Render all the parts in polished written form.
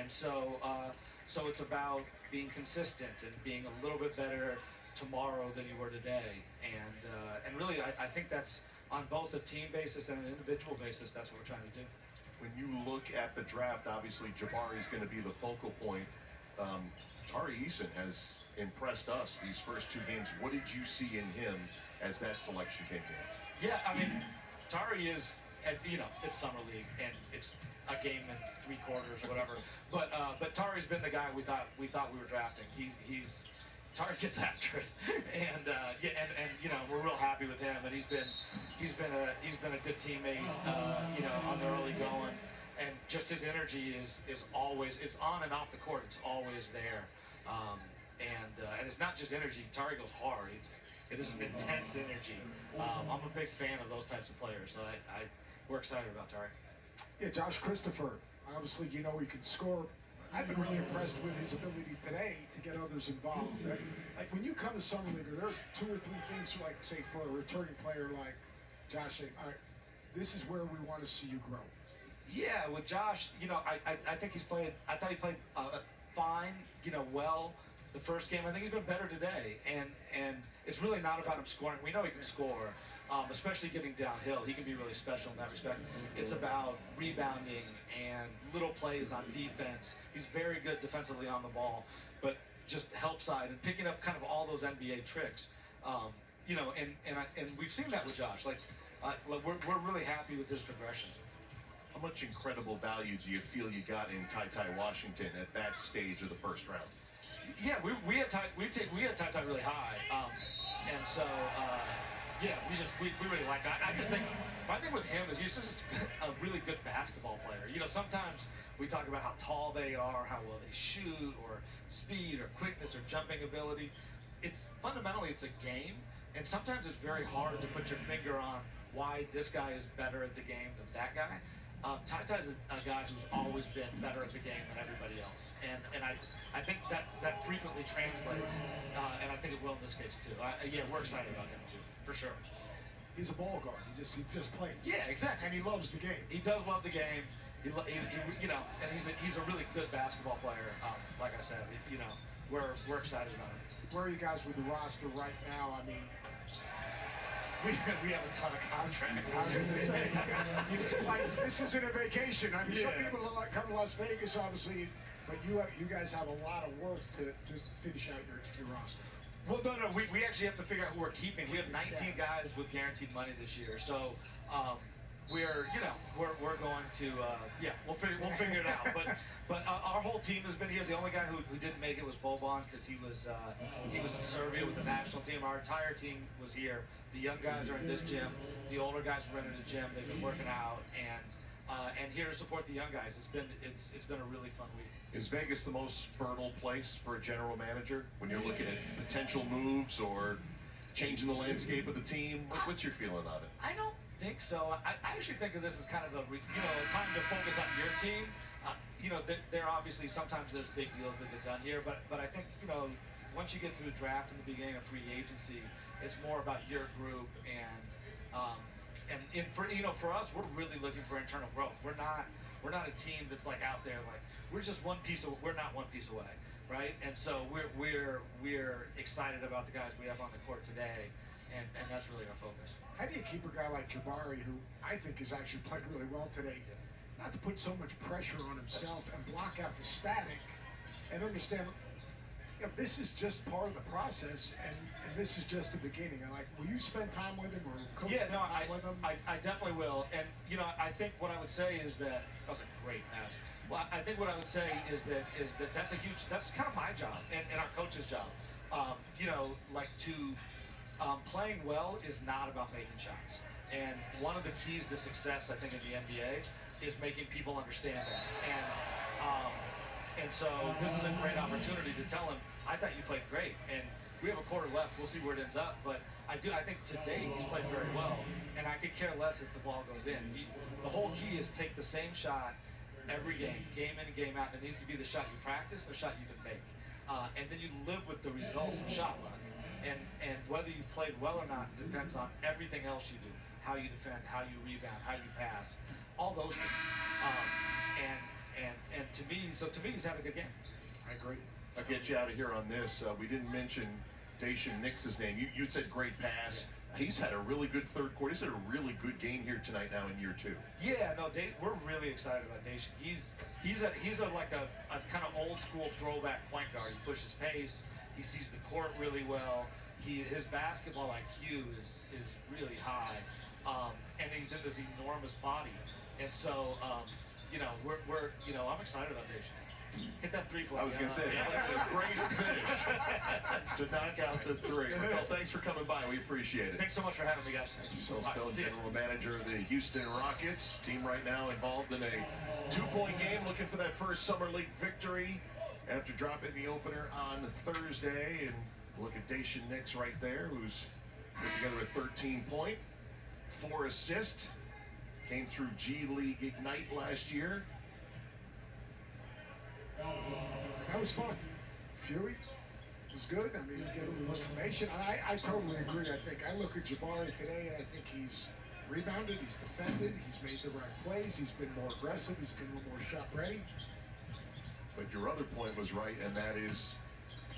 And so it's about being consistent and being a little bit better tomorrow than you were today. And really, I think that's on both a team basis and an individual basis. That's what we're trying to do. When you look at the draft, obviously Jabari is going to be the focal point. Tari Eason has impressed us these first two games. What did you see in him as that selection came in? Yeah, I mean, Tari is, it's summer league and it's a game in 3 quarters or whatever. But Tari's been the guy we thought we were drafting. Tari gets after it, and we're real happy with him. And he's been a good teammate, on the early going, and just his energy is always, it's on and off the court. It's always there, and it's not just energy. Tari goes hard. It is an intense energy. I'm a big fan of those types of players, so we're excited about Tari. Yeah, Josh Christopher. Obviously, he can score. I've been really impressed with his ability today to get others involved. Like when you come to Summer League, are there 2 or 3 things, like say for a returning player like Josh, saying, all right, this is where we want to see you grow? Yeah, with Josh, I think I thought he played fine, well, the first game. I think he's been better today, and it's really not about him scoring. We know he can score, especially getting downhill. He can be really special in that respect. It's about rebounding and little plays on defense. He's very good defensively on the ball, but just help side and picking up kind of all those NBA tricks. And we've seen that with Josh. We're really happy with his progression. How much incredible value do you feel you got in Ty Washington at that stage of the first round? Yeah, we had Ty really high, and so we really like that. I just think my thing with him is he's just a really good basketball player. Sometimes we talk about how tall they are, how well they shoot, or speed, or quickness, or jumping ability. Fundamentally it's a game, and sometimes it's very hard to put your finger on why this guy is better at the game than that guy. Ty is a guy who's always been better at the game than everybody else, and I think that frequently translates, and I think it will in this case too. We're excited about him too, for sure. He's a ball guard. He just plays. Yeah, exactly. And he loves the game. He does love the game. And he's a really good basketball player. Like I said, we're excited about it. Where are you guys with the roster right now? I mean, we have a ton of contracts. I was going to say, this isn't a vacation. I mean, some people come to Las Vegas, obviously, but you guys have a lot of work to finish out your roster. Well, no, we actually have to figure out who we're keeping. We have 19 guys with guaranteed money this year, so we're going to we'll figure it out. But our whole team has been here. The only guy who didn't make it was Boban, because he was in Serbia with the national team. Our entire team was here. The young guys are in this gym. The older guys rented a gym. They've been working out and here to support the young guys. It's been a really fun week. Is Vegas the most fertile place for a general manager when you're looking at potential moves or changing the landscape of the team? What's your feeling on it? I don't think so. I actually think of this as kind of a time to focus on your team. There obviously sometimes there's big deals that get done here, but I think once you get through the draft and the beginning of free agency, it's more about your group for us, we're really looking for internal growth. We're not a team that's like out there like we're not one piece away, right? And so we're excited about the guys we have on the court today, and that's really our focus. How do you keep a guy like Jabari, who I think has actually played really well today, not to put so much pressure on himself and block out the static, and understand this is just part of the process, and this is just the beginning. And will you spend time with him or coach with him? I definitely will. And I think what I would say is that was a great pass. Well, I think what I would say is that that's kind of my job and our coach's job. Playing well is not about making shots. And one of the keys to success, I think, in the NBA is making people understand that. And so this is a great opportunity to tell him, I thought you played great, and we have a quarter left. We'll see where it ends up, but I think today he's played very well, and I could care less if the ball goes in. The whole key is take the same shot every game, game in and game out. It needs to be the shot you practice, the shot you can make, and then you live with the results of shot luck. And whether you played well or not depends on everything else you do, how you defend, how you rebound, how you pass, all those things. And to me, he's having a good game. I agree. I'll get you out of here on this. We didn't mention Daishen Nix's name. You said great pass. He's had a really good third quarter. He's had a really good game here tonight now in year 2. Yeah, no, we're really excited about Daishen. He's like a kind of old school throwback point guard. He pushes pace. He sees the court really well. His basketball IQ is really high, and he's in this enormous body. And so, I'm excited about Daishen. Hit that three for me. I was going to say, a great finish to knock out the three. Well, thanks for coming by. We appreciate it. Thanks so much for having me, guys. Phil Spells, General Manager of the Houston Rockets. Team right now involved in a 2-point game, looking for that first Summer League victory after dropping the opener on Thursday. And look at Daishen Nix right there, who's put together a 13-point, 4 assists. Came through G League Ignite last year. That was fun. Fury was good. I mean, get a little information. I totally agree. I think I look at Jabari today, and I think he's rebounded, he's defended, he's made the right plays, he's been more aggressive, he's been a little more shot ready. But your other point was right, and that is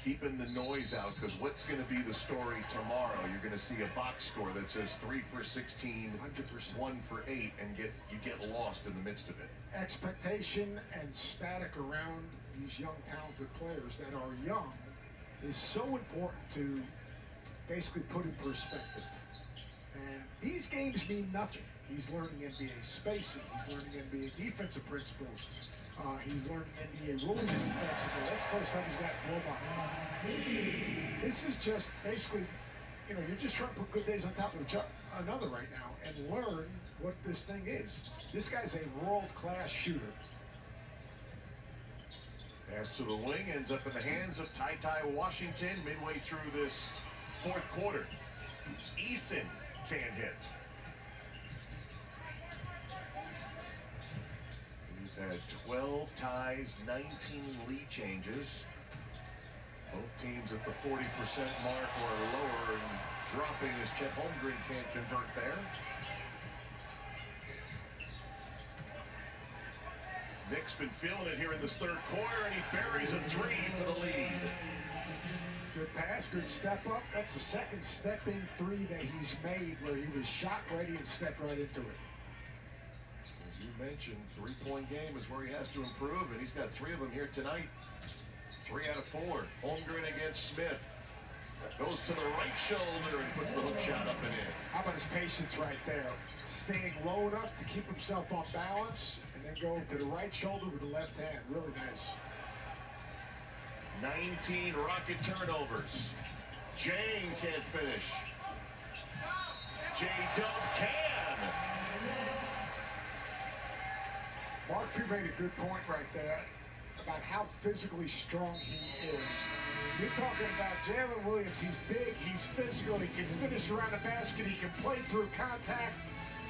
keeping the noise out, because what's going to be the story tomorrow? You're going to see a box score that says 3 for 16, 100%. 1 for 8, and you get lost in the midst of it. Expectation and static around these young, talented players that are young is so important to basically put in perspective. And these games mean nothing. He's learning NBA spacing. He's learning NBA defensive principles. He's learning NBA rules defensively. That's the first time he's got robot. This is just basically, you're just trying to put good days on top of another right now and learn what this thing is. This guy's a world-class shooter. Pass to the wing, ends up in the hands of Ty Washington midway through this 4th quarter. Eason can't hit. He's had 12 ties, 19 lead changes. Both teams at the 40% mark or lower and dropping as Chet Holmgren can't convert there. Nick's been feeling it here in this 3rd quarter, and he buries a 3 for the lead. Good pass, good step up. That's the second step-in 3 that he's made where he was shot ready and stepped right into it. As you mentioned, 3-point game is where he has to improve, and he's got 3 of them here tonight. 3 out of 4. Holmgren against Smith. Goes to the right shoulder and puts the hook shot up and in. How about his patience right there? Staying low enough to keep himself on balance and then go to the right shoulder with the left hand. Really nice. 19 Rocket turnovers. Jane can't finish. J-Dub can. Mark, you made a good point right there about how physically strong he is. You're talking about Jalen Williams. He's big, he's physical, he can finish around the basket, he can play through contact.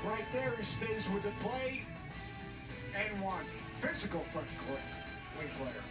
Right there, he stays with the play. And one physical front court wing player.